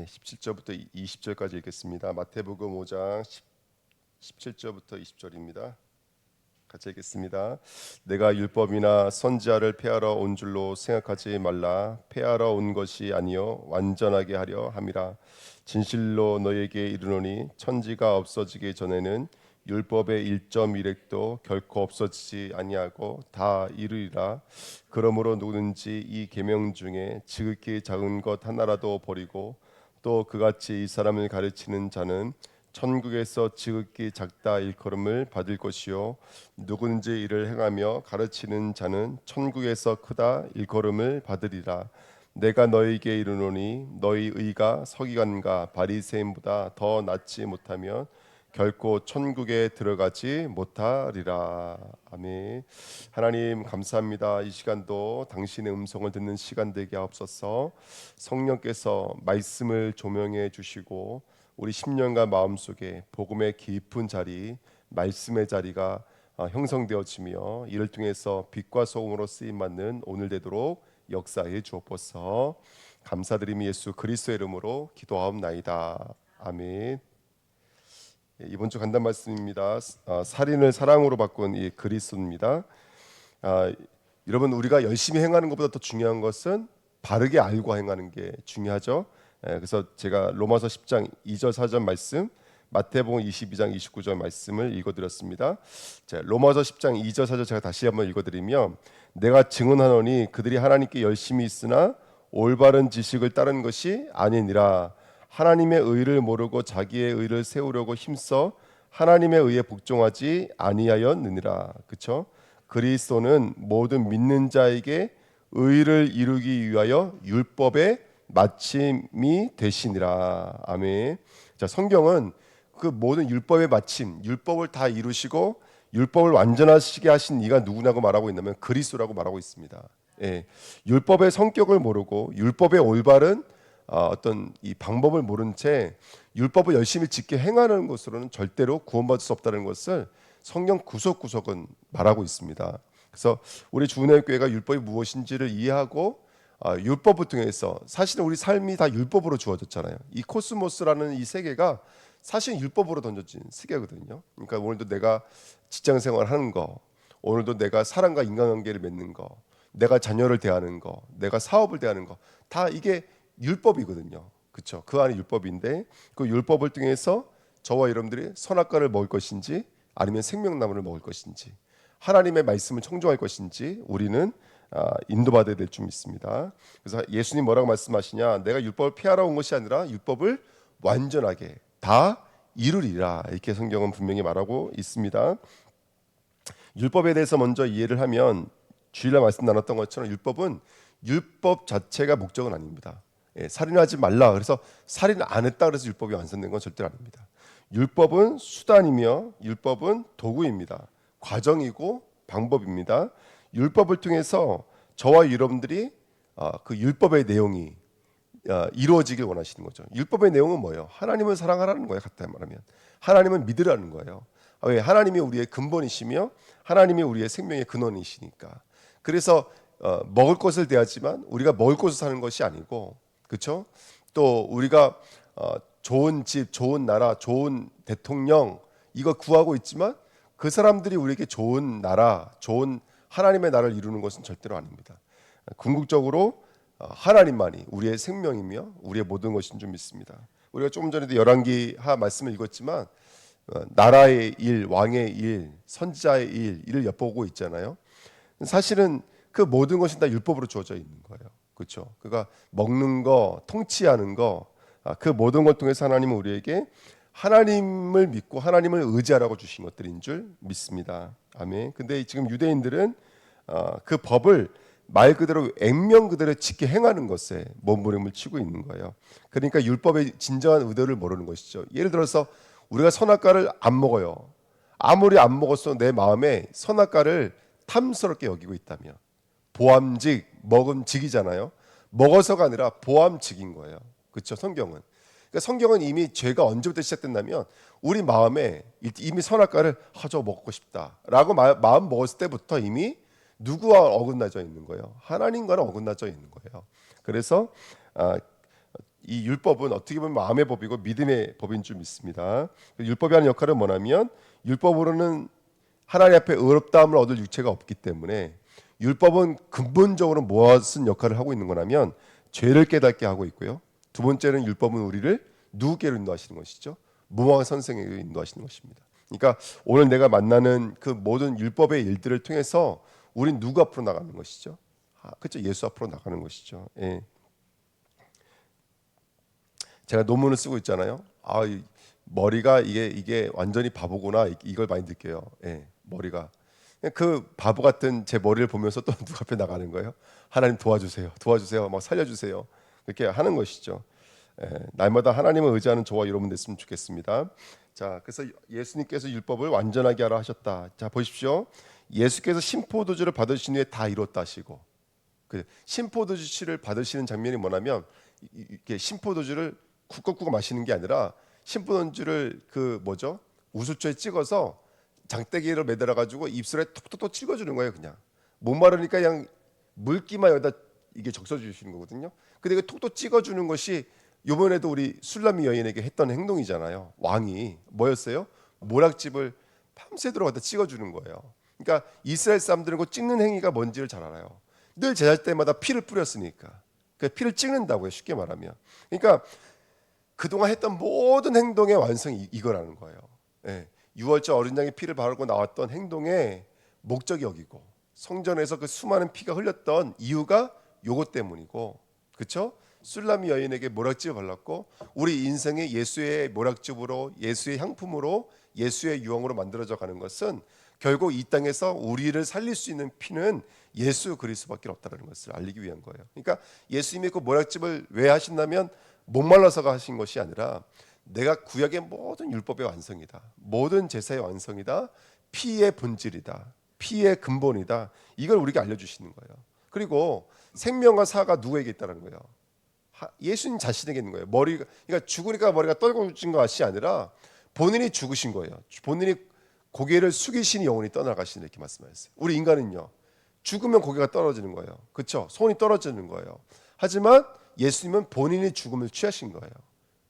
17절부터 20절까지 읽겠습니다. 마태복음 5장 17절부터 20절입니다. 같이 읽겠습니다. 내가 율법이나 선지자를 폐하러 온 줄로 생각하지 말라. 폐하러 온 것이 아니요 완전하게 하려 함이라. 진실로 너희에게 이르노니 천지가 없어지기 전에는 율법의 1.1획도 결코 없어지지 아니하고 다 이르리라. 그러므로 누구든지 이 계명 중에 지극히 작은 것 하나라도 버리고 또 그같이 이 사람을 가르치는 자는 천국에서 지극히 작다 일컬음을 받을 것이요 누구든지 이를 행하며 가르치는 자는 천국에서 크다 일컬음을 받으리라. 내가 너희에게 이르노니 너희 의가 서기관과 바리새인보다 더 낫지 못하면 결코 천국에 들어가지 못하리라. 아멘. 하나님 감사합니다. 이 시간도 당신의 음성을 듣는 시간 되게 하옵소서. 성령께서 말씀을 조명해 주시고 우리 심령과 마음속에 복음의 깊은 자리, 말씀의 자리가 형성되어지며 이를 통해서 빛과 소금으로 쓰임 받는 오늘 되도록 역사해 주옵소서. 감사드리며 예수 그리스도의 이름으로 기도하옵나이다. 아멘. 이번 주 간단 말씀입니다. 살인을 사랑으로 바꾼 이 그리스도입니다. 여러분 우리가 열심히 행하는 것보다 더 중요한 것은 바르게 알고 행하는 게 중요하죠. 그래서 제가 로마서 10장 2절 4절 말씀, 마태복음 22장 29절 말씀을 읽어드렸습니다. 자, 로마서 10장 2절 4절 제가 다시 한번 읽어드리면 내가 증언하노니 그들이 하나님께 열심히 있으나 올바른 지식을 따른 것이 아니니라. 하나님의 의를 모르고 자기의 의를 세우려고 힘써 하나님의 의에 복종하지 아니하였느니라. 그렇죠? 그리스도는 모든 믿는 자에게 의를 이루기 위하여 율법의 마침이 되시니라. 아멘. 자, 성경은 그 모든 율법의 마침, 율법을 다 이루시고 율법을 완전하시게 하신 이가 누구냐고 말하고 있냐면 그리스도라고 말하고 있습니다. 예, 율법의 성격을 모르고 율법의 올바른 어떤 이 방법을 모른 채 율법을 열심히 지켜 행하는 것으로는 절대로 구원받을 수 없다는 것을 성경 구석구석은 말하고 있습니다. 그래서 우리 주은혜교회가 율법이 무엇인지를 이해하고 율법을 통해서 사실은 우리 삶이 다 율법으로 주어졌잖아요. 이 코스모스라는 이 세계가 사실 율법으로 던져진 세계거든요. 그러니까 오늘도 내가 직장생활 하는 거, 오늘도 내가 사람과 인간관계를 맺는 거, 내가 자녀를 대하는 거, 내가 사업을 대하는 거, 다 이게 율법이거든요. 그렇죠? 그 안에 율법인데 그 율법을 통해서 저와 여러분들이 선악과를 먹을 것인지 아니면 생명나무를 먹을 것인지 하나님의 말씀을 청종할 것인지 우리는 인도받아야 될 줄 믿습니다. 그래서 예수님 뭐라고 말씀하시냐? 내가 율법을 피하러 온 것이 아니라 율법을 완전하게 다 이루리라. 이렇게 성경은 분명히 말하고 있습니다. 율법에 대해서 먼저 이해를 하면 주일날 말씀 나눴던 것처럼 율법은 율법 자체가 목적은 아닙니다. 살인하지 말라. 그래서 살인 안 했다 그래서 율법이 완성된 건 절대로 아닙니다. 율법은 수단이며 율법은 도구입니다. 과정이고 방법입니다. 율법을 통해서 저와 여러분들이 그 율법의 내용이 이루어지길 원하시는 거죠. 율법의 내용은 뭐예요? 하나님을 사랑하라는 거예요. 같이 말하면 하나님을 믿으라는 거예요. 왜? 하나님이 우리의 근본이시며 하나님이 우리의 생명의 근원이시니까. 그래서 먹을 것을 대하지만 우리가 먹을 것을 사는 것이 아니고, 그렇죠? 또 우리가 좋은 집, 좋은 나라, 좋은 대통령 이거 구하고 있지만 그 사람들이 우리에게 좋은 나라, 좋은 하나님의 나라를 이루는 것은 절대로 아닙니다. 궁극적으로 하나님만이 우리의 생명이며 우리의 모든 것인 줄 믿습니다. 우리가 조금 전에도 열왕기하 말씀을 읽었지만 나라의 일, 왕의 일, 선지자의 일, 이를 엿보고 있잖아요. 사실은 그 모든 것이 다 율법으로 주어져 있는 거예요. 그렇죠? 그러니까 먹는 거, 통치하는 거, 그 모든 걸 통해서 하나님은 우리에게 하나님을 믿고 하나님을 의지하라고 주신 것들인 줄 믿습니다. 아멘. 근데 지금 유대인들은 그 법을 말 그대로 액면 그대로 지켜 행하는 것에 몸부림을 치고 있는 거예요. 그러니까 율법의 진정한 의도를 모르는 것이죠. 예를 들어서 우리가 선악과를 안 먹어요. 아무리 안 먹었어도 내 마음에 선악과를 탐스럽게 여기고 있다면 보암직, 먹음직이잖아요. 먹어서가 아니라 보암직인 거예요. 그렇죠? 성경은. 그러니까 성경은 이미 죄가 언제부터 시작됐냐면 우리 마음에 이미 선악과를 저거 먹고 싶다라고 마음 먹었을 때부터 이미 누구와 어긋나져 있는 거예요? 하나님과는 어긋나져 있는 거예요. 그래서 이 율법은 어떻게 보면 마음의 법이고 믿음의 법인 줄 믿습니다. 율법이 하는 역할은 뭐냐면 율법으로는 하나님 앞에 의롭다함을 얻을 육체가 없기 때문에 율법은 근본적으로 무엇은 역할을 하고 있는 거냐면 죄를 깨닫게 하고 있고요. 두 번째는 율법은 우리를 누구께로 인도하시는 것이죠? 무모한 선생에게 인도하시는 것입니다. 그러니까 오늘 내가 만나는 그 모든 율법의 일들을 통해서 우린 누구 앞으로 나가는 것이죠? 그렇죠. 예수 앞으로 나가는 것이죠. 예. 제가 논문을 쓰고 있잖아요. 머리가 이게 완전히 바보구나 이걸 많이 느껴요. 예, 머리가 그 바보 같은 제 머리를 보면서 또 누구 앞에 나가는 거예요? 하나님 도와주세요, 도와주세요, 막 살려주세요. 그렇게 하는 것이죠. 예, 날마다 하나님을 의지하는 저와 여러분 됐으면 좋겠습니다. 자, 그래서 예수님께서 율법을 완전하게 하라 하셨다. 자, 보십시오. 예수께서 신포도주를 받으신 후에 다 이뤘다 하시고 그 신포도주를 받으시는 장면이 뭐냐면 이렇게 신포도주를 쿡쿡쿡 마시는 게 아니라 신포도주를 그 뭐죠? 우수초에 찍어서 장대기를 매달아 가지고 입술에 톡톡톡 찍어주는 거예요. 그냥 못 마르니까 그냥 물기만 여기다 이게 적셔 주시는 거거든요. 근데 이거 톡톡 찍어주는 것이 이번에도 우리 술람이 여인에게 했던 행동이잖아요. 왕이 뭐였어요? 모락집을 밤새도록 갖다 찍어주는 거예요. 그러니까 이스라엘 사람들은 그 찍는 행위가 뭔지를 잘 알아요. 늘 제잘 때마다 피를 뿌렸으니까 그 피를 찍는다고요. 쉽게 말하면. 그러니까 그동안 했던 모든 행동의 완성이 이거라는 거예요. 예. 6월절 어린 양의 피를 바르고 나왔던 행동의 목적이 여기고 성전에서 그 수많은 피가 흘렸던 이유가 요것 때문이고, 그렇죠? 술람이 여인에게 모락집을 발랐고 우리 인생의 예수의 모락집으로 예수의 향품으로 예수의 유황으로 만들어져 가는 것은 결국 이 땅에서 우리를 살릴 수 있는 피는 예수 그리스도밖에 없다는 것을 알리기 위한 거예요. 그러니까 예수님이 그 모락집을 왜 하신다면 목말라서가 하신 것이 아니라 내가 구약의 모든 율법의 완성이다. 모든 제사의 완성이다. 피의 본질이다. 피의 근본이다. 이걸 우리에게 알려주시는 거예요. 그리고 생명과 사가 누구에게 있다는 거예요? 예수님 자신에게 있는 거예요. 그러니까 죽으니까 머리가 떨어진 것이 아니라 본인이 죽으신 거예요. 본인이 고개를 숙이신 영혼이 떠나가신 이렇게 말씀하셨어요. 우리 인간은요. 죽으면 고개가 떨어지는 거예요. 그렇죠? 손이 떨어지는 거예요. 하지만 예수님은 본인이 죽음을 취하신 거예요.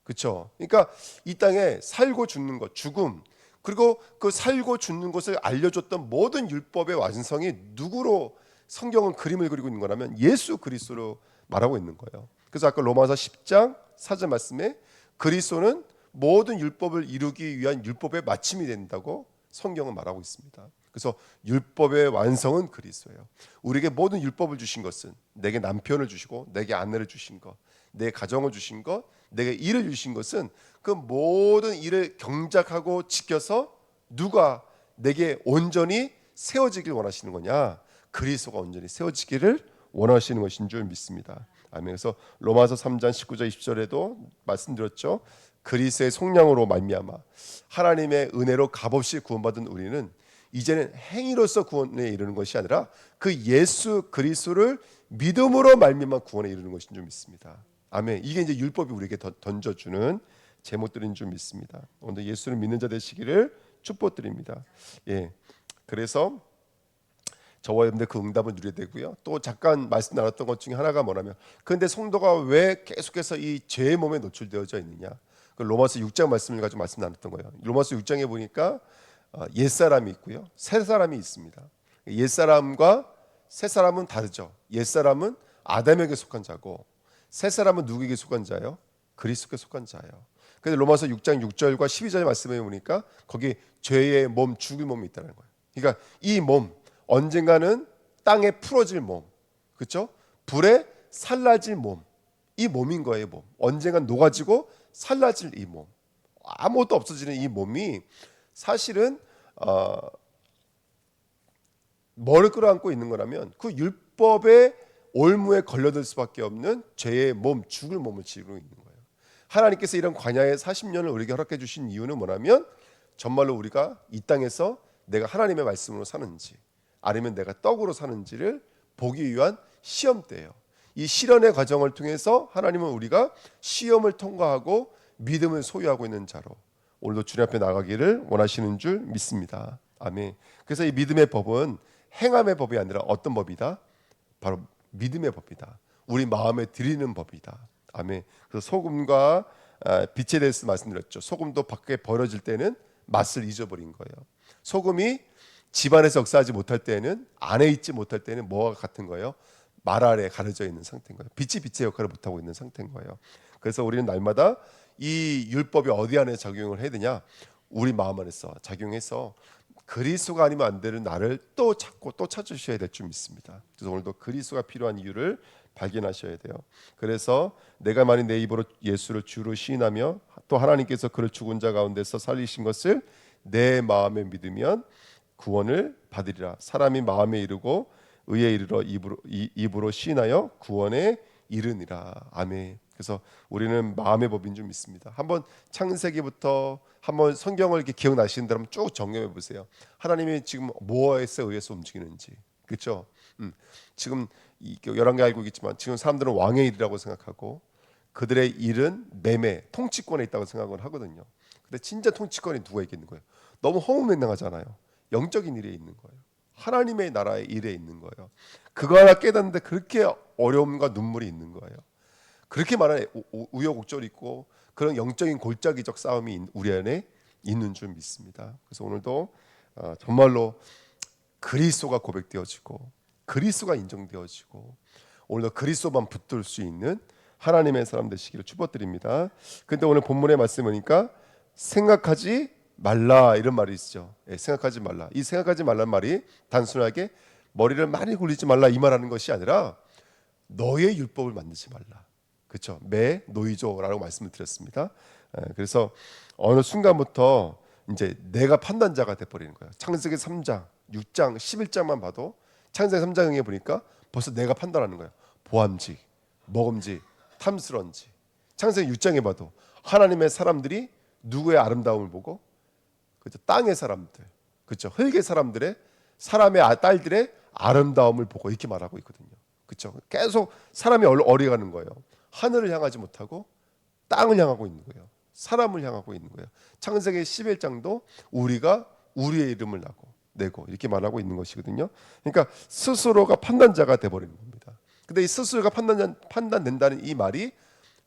그렇죠? 그러니까 이 땅에 살고 죽는 것, 죽음, 그리고 그 살고 죽는 것을 알려줬던 모든 율법의 완성이 누구로 성경은 그림을 그리고 있는 거라면 예수 그리스도로 말하고 있는 거예요. 그래서 아까 로마서 10장 4절 말씀에 그리스도는 모든 율법을 이루기 위한 율법의 마침이 된다고 성경은 말하고 있습니다. 그래서 율법의 완성은 그리스도예요. 우리에게 모든 율법을 주신 것은 내게 남편을 주시고 내게 아내를 주신 것, 내 가정을 주신 것, 내게 일을 주신 것은 그 모든 일을 경작하고 지켜서 누가 내게 온전히 세워지길 원하시는 거냐? 그리스도가 온전히 세워지기를 원하시는 것인 줄 믿습니다. 아멘. 그래서 로마서 3장 19절 20절에도 말씀드렸죠. 그리스도의 속량으로 말미암아 하나님의 은혜로 값없이 구원받은 우리는 이제는 행위로서 구원에 이르는 것이 아니라 그 예수 그리스도를 믿음으로 말미암아 구원에 이르는 것인 줄 믿습니다. 아멘. 이게 이제 율법이 우리에게 던져주는 제목들인 줄 믿습니다. 오늘 예수를 믿는 자 되시기를 축복드립니다. 예. 그래서 저와 여러분들 그 응답을 누려야 되고요. 또 잠깐 말씀 나눴던 것 중에 하나가 뭐냐면, 그런데 성도가 왜 계속해서 이 죄의 몸에 노출되어져 있느냐? 그 로마서 6장 말씀을 가지고 말씀 나눴던 거예요. 로마서 6장에 보니까 옛사람이 있고요, 새사람이 있습니다. 옛사람과 새사람은 다르죠. 옛사람은 아담에게 속한 자고 새사람은 누구에게 속한 자예요? 그리스도께 속한 자예요. 그래서 로마서 6장 6절과 12절 말씀에 보니까 거기 죄의 몸, 죽을 몸이 있다는 거예요. 그러니까 이 몸, 언젠가는 땅에 풀어질 몸, 그렇죠? 불에 살라질 몸, 이 몸인 거예요. 몸. 언젠간 녹아지고 살라질 이 몸, 아무것도 없어지는 이 몸이 사실은 뭐를 끌어안고 있는 거라면 그 율법의 올무에 걸려들 수밖에 없는 죄의 몸, 죽을 몸을 지니고 있는 거예요. 하나님께서 이런 광야의 40년을 우리에게 허락해 주신 이유는 뭐냐면 정말로 우리가 이 땅에서 내가 하나님의 말씀으로 사는지 아니면 내가 떡으로 사는지를 보기 위한 시험대예요. 이 실현의 과정을 통해서 하나님은 우리가 시험을 통과하고 믿음을 소유하고 있는 자로 오늘도 주님 앞에 나가기를 원하시는 줄 믿습니다. 아멘. 그래서 이 믿음의 법은 행함의 법이 아니라 어떤 법이다? 바로 믿음의 법이다. 우리 마음에 들이는 법이다. 아멘. 그래서 소금과 빛에 대해서 말씀드렸죠. 소금도 밖에 버려질 때는 맛을 잊어버린 거예요. 소금이 집안에서 역사하지 못할 때는, 안에 있지 못할 때는 뭐와 같은 거예요? 말 아래 가려져 있는 상태인 거예요. 빛이 빛의 역할을 못하고 있는 상태인 거예요. 그래서 우리는 날마다 이 율법이 어디 안에 작용을 해야 되냐? 우리 마음 안에서 작용해서 그리스도가 아니면 안 되는 나를 또 찾고 또 찾으셔야 될 줄 믿습니다. 그래서 오늘도 그리스도가 필요한 이유를 발견하셔야 돼요. 그래서 내가 만일 내 입으로 예수를 주로 시인하며 또 하나님께서 그를 죽은 자 가운데서 살리신 것을 내 마음에 믿으면 구원을 받으리라. 사람이 마음에 이르고 의에 이르러 입으로 시인하여 구원에 이르니라. 아멘. 그래서 우리는 마음의 법인 줄 믿습니다. 한번 창세기부터 한번 성경을 이렇게 기억나시는 대로 쭉 정리해 보세요. 하나님이 지금 뭐에 의해서 움직이는지, 그렇죠? 지금 열왕기 알고 있지만 지금 사람들은 왕의 일이라고 생각하고 그들의 일은 매매, 통치권에 있다고 생각을 하거든요. 근데 진짜 통치권이 누구에게 있는 거예요? 너무 허무맹랑하잖아요. 영적인 일에 있는 거예요. 하나님의 나라의 일에 있는 거예요. 그거 하나 깨닫는데 그렇게 어려움과 눈물이 있는 거예요. 그렇게 많은 우여곡절이 있고 그런 영적인 골짜기적 싸움이 우리 안에 있는 줄 믿습니다. 그래서 오늘도 정말로 그리스도가 고백되어지고 그리스도가 인정되어지고 오늘도 그리스도만 붙들 수 있는 하나님의 사람 되시기를 축복드립니다. 근데 오늘 본문의 말씀 보니까 생각하지 말라 이런 말이 있죠. 생각하지 말라. 이 생각하지 말라는 말이 단순하게 머리를 많이 굴리지 말라 이 말하는 것이 아니라 너의 율법을 만들지 말라. 그렇죠? 매 노이조라고 말씀을 드렸습니다. 그래서 어느 순간부터 이제 내가 판단자가 돼 버리는 거예요. 창세기 3장, 6장, 11장만 봐도 창세기 3장에 보니까 벌써 내가 판단하는 거예요. 보암직, 먹음직, 탐스런지. 창세기 6장에 봐도 하나님의 사람들이 누구의 아름다움을 보고 그렇죠? 땅의 사람들, 그렇죠? 흙의 사람들의 사람의 딸들의 아름다움을 보고 이렇게 말하고 있거든요. 그렇죠? 계속 사람이 어려가는 거예요. 하늘을 향하지 못하고 땅을 향하고 있는 거예요. 사람을 향하고 있는 거예요. 창세기 11장도 우리가 우리의 이름을 내고 이렇게 말하고 있는 것이거든요. 그러니까 스스로가 판단자가 돼버리는 겁니다. 근데 이 스스로가 판단된다는 이 말이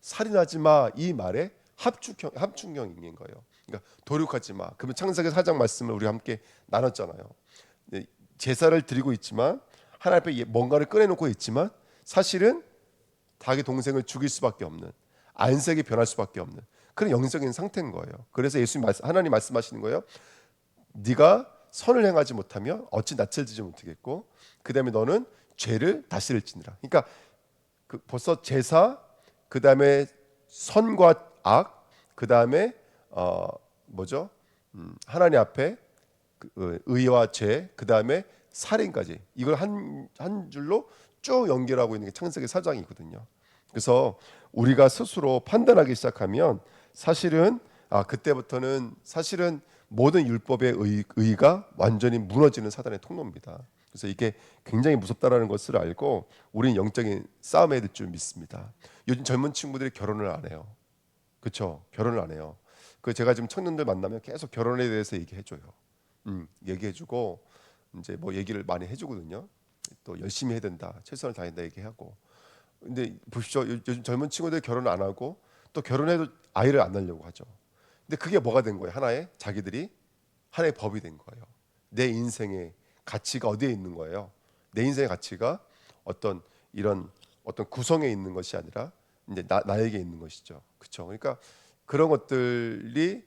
살인하지 마 이 말의 합충형인 거예요. 그러니까 도륙하지 마. 그러면 창세기 4장 말씀을 우리 함께 나눴잖아요. 제사를 드리고 있지만 하나님 앞에 뭔가를 꺼내놓고 있지만 사실은 자기 동생을 죽일 수밖에 없는 안색이 변할 수밖에 없는 그런 영적인 상태인 거예요. 그래서 하나님 말씀하시는 거예요. 네가 선을 행하지 못하면 어찌 낯을 지지 못하겠고 그 다음에 너는 죄를 다스릴지니라. 그러니까 벌써 제사 그 다음에 선과 악 그 다음에 뭐죠? 하나님 앞에 의와 죄 그 다음에 살인까지 이걸 한 줄로 쭉 연결하고 있는 게 창세기 4장이거든요. 그래서 우리가 스스로 판단하기 시작하면 사실은 그때부터는 사실은 모든 율법의 의가 완전히 무너지는 사단의 통로입니다. 그래서 이게 굉장히 무섭다라는 것을 알고 우리는 영적인 싸움에 될 줄 믿습니다. 요즘 젊은 친구들이 결혼을 안 해요. 그렇죠? 결혼을 안 해요. 제가 지금 청년들 만나면 계속 결혼에 대해서 얘기해줘요. 얘기해주고 이제 뭐 얘기를 많이 해주거든요. 또 열심히 해야 된다, 최선을 다해야 된다 얘기하고. 근데 보십시오. 요즘 젊은 친구들 결혼 안 하고 또 결혼해도 아이를 안 낳으려고 하죠. 근데 그게 뭐가 된 거예요? 자기들이 하나의 법이 된 거예요. 내 인생의 가치가 어디에 있는 거예요? 내 인생의 가치가 어떤 구성에 있는 것이 아니라 이제 나에게 있는 것이죠. 그렇죠? 그러니까 그런 것들이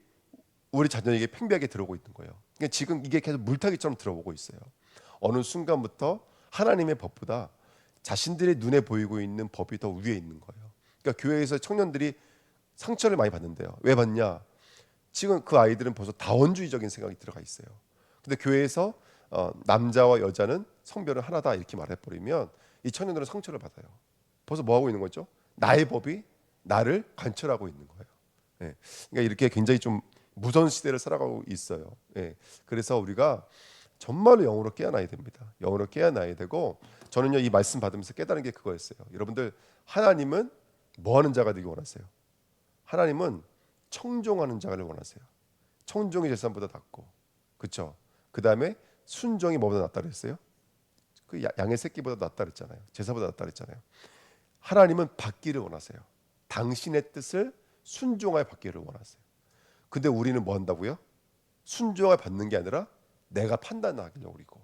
우리 자녀에게 팽배하게 들어오고 있는 거예요. 그러니까 지금 이게 계속 물타기처럼 들어오고 있어요. 어느 순간부터 하나님의 법보다 자신들의 눈에 보이고 있는 법이 더 위에 있는 거예요. 그러니까 교회에서 청년들이 상처를 많이 받는데요. 왜 받냐? 지금 그 아이들은 벌써 다원주의적인 생각이 들어가 있어요. 근데 교회에서 남자와 여자는 성별은 하나다 이렇게 말해버리면 이 청년들은 상처를 받아요. 벌써 뭐 하고 있는 거죠? 나의 법이 나를 관철하고 있는 거예요. 예. 그러니까 이렇게 굉장히 좀 무서운 시대를 살아가고 있어요. 예. 그래서 우리가 정말로 영으로 깨어나야 됩니다. 영으로 깨어나야 되고 저는요 이 말씀 받으면서 깨달은 게 그거였어요. 여러분들 하나님은 뭐 하는 자가 되기 원하세요? 하나님은 청종하는 자를 원하세요. 청종이 제사보다 낫고, 그렇죠? 그 다음에 순종이 뭐보다 낫다 그랬어요? 그 양의 새끼보다 낫다 그랬잖아요. 제사보다 낫다 그랬잖아요. 하나님은 받기를 원하세요. 당신의 뜻을 순종하여 받기를 원하세요. 근데 우리는 뭐 한다고요? 순종을 받는 게 아니라 내가 판단하려고 그러고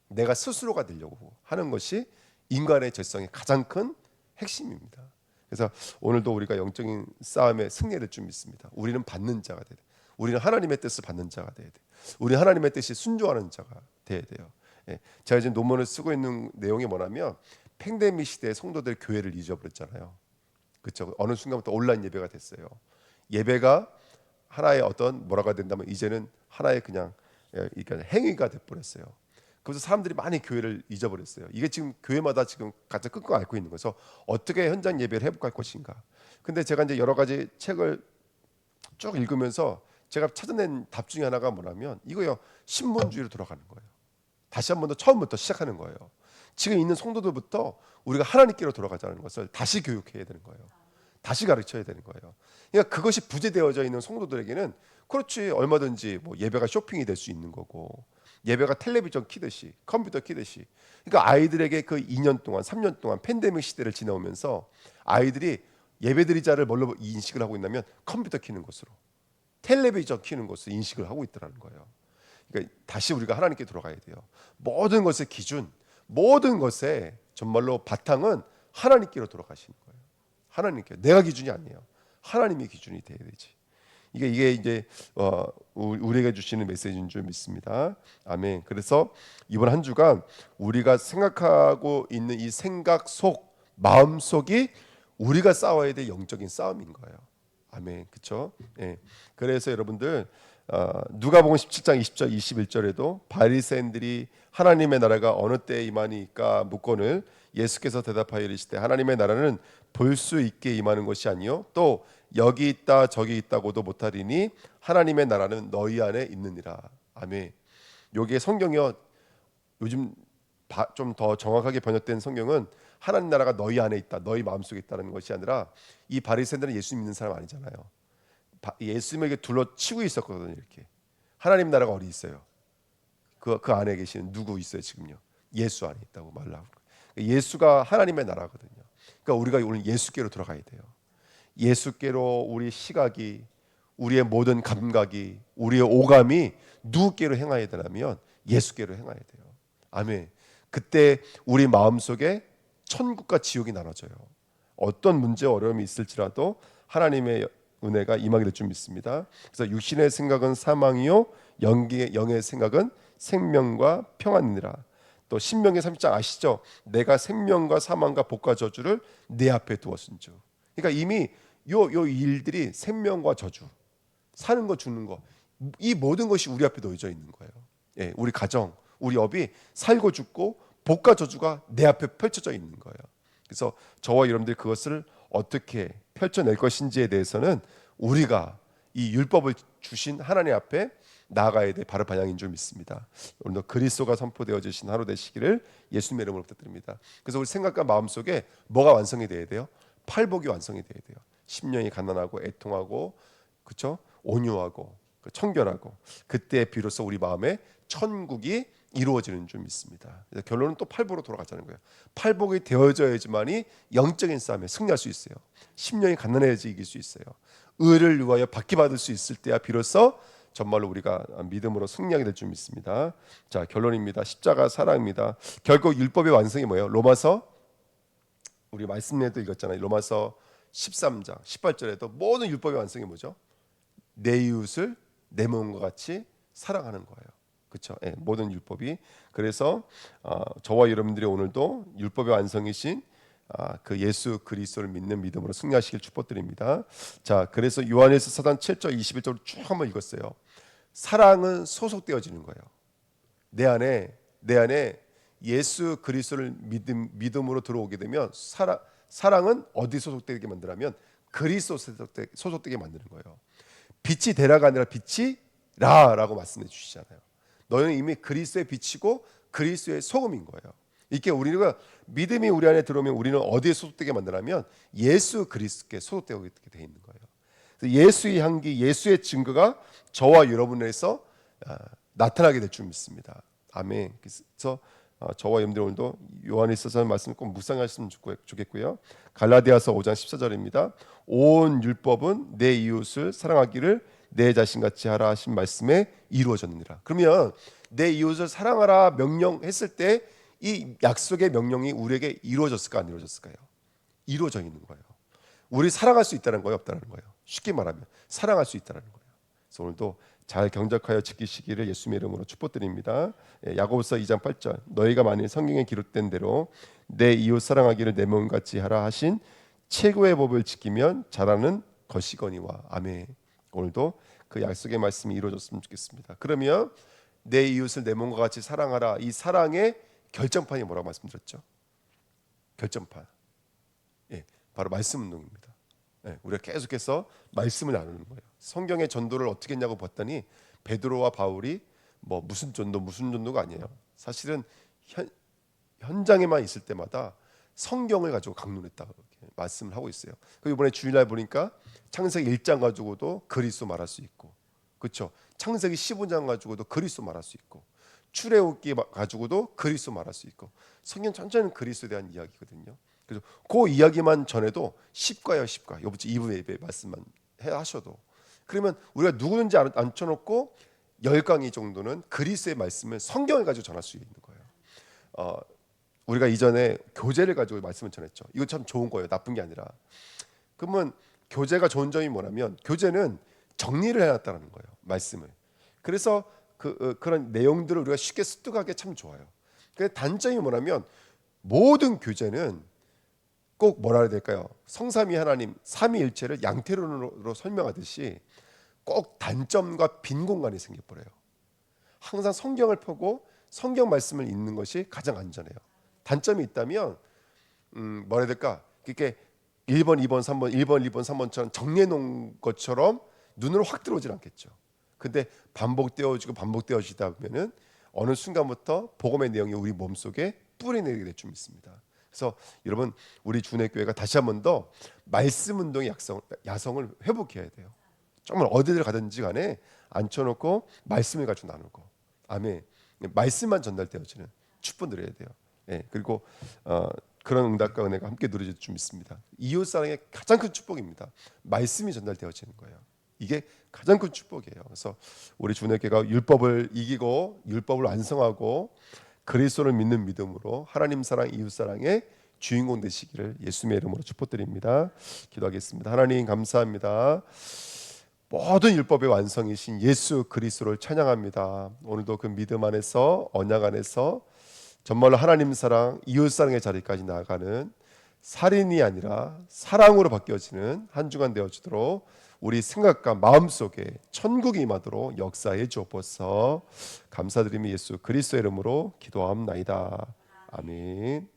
내가 스스로가 되려고 하는 것이 인간의 죄성의 가장 큰 핵심입니다. 그래서 오늘도 우리가 영적인 싸움에 승리를 좀 믿습니다. 우리는 받는 자가 돼야 돼. 우리는 하나님의 뜻을 받는 자가 돼야 돼. 우리는 하나님의 뜻이 순종하는 자가 돼야 돼요. 예. 제가 지금 논문을 쓰고 있는 내용이 뭐냐면 팬데믹 시대에 성도들 교회를 잊어버렸잖아요. 그렇죠? 어느 순간부터 온라인 예배가 됐어요. 예배가 하나의 어떤 뭐라고 된다면 이제는 하나의 그냥 그러니까 행위가 돼버렸어요. 그래서 사람들이 많이 교회를 잊어버렸어요. 이게 지금 교회마다 지금 가장 끙끙 앓고 있는 거죠. 어떻게 현장 예배를 회복할 것인가. 근데 제가 이제 여러 가지 책을 쭉 읽으면서 제가 찾아낸 답 중에 하나가 뭐냐면 이거요. 신문주의로 돌아가는 거예요. 다시 한 번 더 처음부터 시작하는 거예요. 지금 있는 성도들부터 우리가 하나님께로 돌아가자는 것을 다시 교육해야 되는 거예요. 다시 가르쳐야 되는 거예요. 그러니까 그것이 부재되어져 있는 성도들에게는 그렇지 얼마든지 뭐 예배가 쇼핑이 될 수 있는 거고 예배가 텔레비전 키듯이 컴퓨터 키듯이 그러니까 아이들에게 그 2년 동안 3년 동안 팬데믹 시대를 지나오면서 아이들이 예배드리자를 뭘로 인식을 하고 있냐면 컴퓨터 키는 것으로 텔레비전 키는 것으로 인식을 하고 있더라는 거예요. 그러니까 다시 우리가 하나님께 돌아가야 돼요. 모든 것의 기준 모든 것의 정말로 바탕은 하나님께로 돌아가시는 거예요. 하나님께 내가 기준이 아니에요. 하나님이 기준이 돼야 되지. 이게 이제 우리에게 주시는 메시지인 줄 믿습니다. 아멘. 그래서 이번 한 주간 우리가 생각하고 있는 이 생각 속 마음 속이 우리가 싸워야 될 영적인 싸움인 거예요. 아멘. 그렇죠? 예. 그래서 여러분들 누가복음 17장 20절 21절에도 바리새인들이 하나님의 나라가 어느 때에 임하니까 묻거늘 예수께서 대답하여 이르시되 하나님의 나라는 볼 수 있게 임하는 것이 아니요 또 여기 있다 저기 있다고도 못하리니 하나님의 나라는 너희 안에 있느니라. 아멘. 여기에 성경이요 요즘 좀 더 정확하게 번역된 성경은 하나님 나라가 너희 안에 있다 너희 마음속에 있다는 것이 아니라 이 바리새인들은 예수 믿는 사람 아니잖아요. 예수님에게 둘러치고 있었거든요. 이렇게 하나님 나라가 어디 있어요? 그 안에 계시는 누구 있어요 지금요? 예수 안에 있다고 말을 하고 예수가 하나님의 나라거든요. 그러니까 우리가 오늘 예수께로 돌아가야 돼요. 예수께로 우리 시각이 우리의 모든 감각이 우리의 오감이 누구께로 행하여야 되냐면 예수께로 행하여야 돼요. 아멘. 그때 우리 마음속에 천국과 지옥이 나눠져요. 어떤 문제 어려움이 있을지라도 하나님의 은혜가 임하게 될 줄 믿습니다. 그래서 육신의 생각은 사망이요 영의 생각은 생명과 평안이니라. 또 신명기 30장 아시죠? 내가 생명과 사망과 복과 저주를 내 앞에 두었은즉. 그러니까 이미 요 일들이 생명과 저주, 사는 거 죽는 거, 이 모든 것이 우리 앞에 놓여져 있는 거예요. 예, 우리 가정, 우리 업이 살고 죽고 복과 저주가 내 앞에 펼쳐져 있는 거예요. 그래서 저와 여러분들이 그것을 어떻게 펼쳐낼 것인지에 대해서는 우리가 이 율법을 주신 하나님 앞에 나아가야 될 바로 방향인 줄 믿습니다. 오늘도 그리스도가 선포되어지신 하루 되시기를 예수님의 이름으로 부탁드립니다. 그래서 우리 생각과 마음속에 뭐가 완성이 돼야 돼요? 팔복이 완성이 돼야 돼요. 심령이 가난하고 애통하고 그렇죠? 온유하고 청결하고 그때 비로소 우리 마음에 천국이 이루어지는 줄 믿습니다. 그래서 결론은 또 팔복으로 돌아가자는 거예요. 팔복이 되어져야지만이 영적인 싸움에 승리할 수 있어요. 심령이 가난해야지 이길 수 있어요. 의를 위하여 받기받을 수 있을 때야 비로소 정말로 우리가 믿음으로 승리하게 될 줄 믿습니다. 자, 결론입니다. 십자가 사랑입니다. 결국 율법의 완성이 뭐예요? 로마서 우리 말씀에도 읽었잖아요. 로마서 13장 18절에도 모든 율법의 완성이 뭐죠? 내 이웃을 내 몸과 같이 사랑하는 거예요. 그렇죠? 예, 모든 율법이. 그래서 저와 여러분들이 오늘도 율법의 완성이신 그 예수 그리스도를 믿는 믿음으로 승리하시길 축복드립니다. 자, 그래서 요한일서 4장 7절 21절로 쭉 한번 읽었어요. 사랑은 소속되어지는 거예요. 내 안에 예수 그리스도를 믿음으로 들어오게 되면 사랑은 어디 소속되게 만들냐면 그리스도 소속되게 만드는 거예요. 빛이 되라가 아니라 빛이 라라고 말씀해 주시잖아요. 너희는 이미 그리스도의 빛이고 그리스도의 소금인 거예요. 이게 우리가 믿음이 우리 안에 들어오면 우리는 어디에 소속되게 만드냐면 예수 그리스도께 소속되게 돼 있는 거예요. 그래서 예수의 향기, 예수의 증거가 저와 여러분에서 나타나게 될 줄 믿습니다. 아멘. 그래서 저와 여러분들 오늘도 요한일서서 말씀 꼭 묵상하시면 좋겠고요. 갈라디아서 5장 14절입니다. 온 율법은 내 이웃을 사랑하기를 내 자신같이 하라 하신 말씀에 이루어졌느니라. 그러면 내 이웃을 사랑하라 명령했을 때 이 약속의 명령이 우리에게 이루어졌을까 안 이루어졌을까요? 이루어져 있는 거예요. 우리 사랑할 수 있다는 거예요, 없다는 거예요? 쉽게 말하면 사랑할 수 있다는 거예요. 그래서 오늘도 잘 경작하여 지키시기를 예수님의 이름으로 축복드립니다. 야고보서 2장 8절 너희가 만일 성경에 기록된 대로 내 이웃 사랑하기를 내 몸같이 하라 하신 최고의 법을 지키면 잘하는 것이거니와. 아멘. 오늘도 그 약속의 말씀이 이루어졌으면 좋겠습니다. 그러면 내 이웃을 내 몸과 같이 사랑하라. 이 사랑의 결정판이 뭐라고 말씀드렸죠? 결정판. 바로 말씀 운동입니다. 우리가 계속해서 말씀을 나누는 거예요. 성경의 전도를 어떻게 했냐고 봤더니 베드로와 바울이 뭐 무슨 전도가 아니에요. 사실은 현장에만 있을 때마다 성경을 가지고 강론했다고 말씀을 하고 있어요. 그리고 이번에 주일날 보니까 창세기 1장 가지고도 그리스도 말할 수 있고, 그렇죠? 창세기 15장 가지고도 그리스도 말할 수 있고, 출애굽기 가지고도 그리스도 말할 수 있고, 성경 전체는 그리스도에 대한 이야기거든요. 그래서 그 이야기만 전해도 십과요 십과. 이번 주 2부 예배 말씀만 하셔도, 그러면 우리가 누구든지 앉혀놓고 10강의 정도는 그리스도의 말씀을 성경을 가지고 전할 수 있는 거예요. 우리가 이전에 교재를 가지고 말씀을 전했죠. 이거 참 좋은 거예요. 나쁜 게 아니라. 그러면 교재가 좋은 점이 뭐냐면 교재는 정리를 해놨다는 거예요. 말씀을. 그래서 그런 내용들을 우리가 쉽게 습득하기 참 좋아요. 그 단점이 뭐냐면 모든 교재는 꼭 뭐라 해야 될까요? 성삼위 하나님 삼위일체를 양태론으로 설명하듯이 꼭 단점과 빈 공간이 생겨버려요. 항상 성경을 펴고 성경 말씀을 읽는 것이 가장 안전해요. 단점이 있다면 뭐라 해야 될까? 이렇게 1번, 2번, 3번, 1번, 2번, 3번처럼 정리해 놓은 것처럼 눈으로 확 들어오질 않겠죠. 근데 반복되어지다 보면은 어느 순간부터 복음의 내용이 우리 몸속에 뿌리내리게 될 줄 믿습니다. 그래서 여러분, 우리 주내교회가 다시 한 번 더 말씀 운동의 야성을 회복해야 돼요. 정말 어디를 가든지 간에 앉혀놓고 말씀을 가지고 나누고, 아멘. 말씀만 전달되어지는 축복 누려야 돼요. 그리고 그런 응답과 은혜가 함께 누려질 줄 믿습니다. 이웃 사랑의 가장 큰 축복입니다. 말씀이 전달되어지는 거예요. 이게 가장 큰 축복이에요. 그래서 우리 주내교회가 율법을 이기고 율법을 완성하고 그리스도를 믿는 믿음으로 하나님 사랑, 이웃 사랑의 주인공 되시기를 예수님의 이름으로 축복드립니다. 기도하겠습니다. 하나님 감사합니다. 모든 율법의 완성이신 예수 그리스도를 찬양합니다. 오늘도 그 믿음 안에서 언약 안에서 정말로 하나님 사랑, 이웃 사랑의 자리까지 나아가는 살인이 아니라 사랑으로 바뀌어지는 한 주간 되어지도록 우리 생각과 마음속에 천국이 임하도록 역사해 주옵소서. 감사드리며 예수 그리스도의 이름으로 기도합나이다. 아멘.